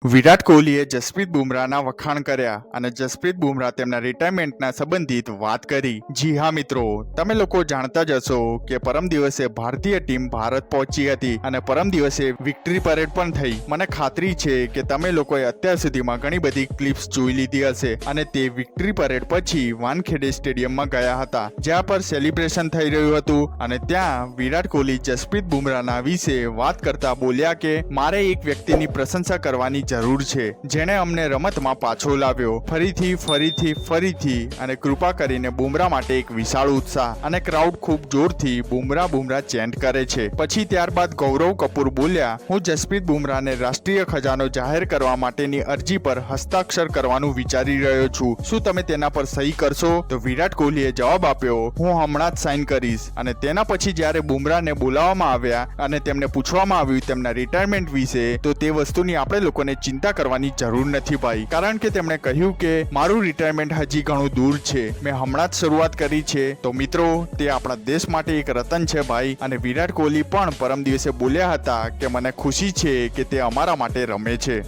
વિરાટ કોહલીએ જસપ્રીત બુમરાહના વખાણ કર્યા અને જસપ્રીત બુમરાહ તેમના રિટાયરમેન્ટના સંબંધિત વાત કરી। જી હા મિત્રો, તમે લોકો જાણતા જ હશો કે પરમ દિવસે ભારતીય ટીમ ભારત પહોંચી હતી અને પરમ દિવસે વિક્ટરી પરેડ પણ થઈ। મને ખાતરી છે કે તમે લોકોએ અત્યાર સુધીમાં ઘણી બધી ક્લિપ્સ જોઈ લીધી હશે અને તે વિક્ટરી પરેડ પછી વાનખેડે સ્ટેડિયમમાં ગયા હતા, જ્યાં પર સેલિબ્રેશન થઈ રહ્યું હતું અને ત્યાં વિરાટ કોહલી જસપ્રીત બુમરાહના વિશે વાત કરતા બોલ્યા કે મારે એક વ્યક્તિની પ્રશંસા કરવાની જરૂર છે, જેણે અમને રમતમાં પાછો લાવ્યો ફરીથી અને કૃપા કરીને બુમરાહ માટે એક વિશાળ ઉત્સાહ અને ક્રાઉડ ખૂબ જોરથી બુમરાહ ચેન્ટ કરે છે। પછી ત્યારબાદ ગૌરવ કપૂર બોલ્યા, હું જસપ્રીત બુમરાહને રાષ્ટ્રીય ખજાનો જાહેર કરવા માટેની અરજી પર હસ્તાક્ષર કરવાનું વિચારી રહ્યો છું, શું તમે તેના પર સહી કરશો? તો વિરાટ કોહલીએ જવાબ આપ્યો, હું હમણાં જ સાઇન કરીશ। અને તેના પછી જ્યારે બુમરાહને બોલાવવામાં આવ્યા અને તેમને પૂછવામાં આવ્યું તેમના રિટાયરમેન્ટ વિશે, તો તે વસ્તુની આપણે લોકોને ચિંતા કરવાની જરૂર નથી ભાઈ, કારણ કે તેમણે કહ્યું કે મારું રિટાયરમેન્ટ હજી ઘણું દૂર છે, મેં હમણાં જ શરૂઆત કરી છે। તો મિત્રો, તે આપણા દેશ માટે એક રતન છે ભાઈ। અને વિરાટ કોહલી પણ પરમ દિવસે બોલ્યા હતા કે મને ખુશી છે કે તે અમારા માટે રમે છે।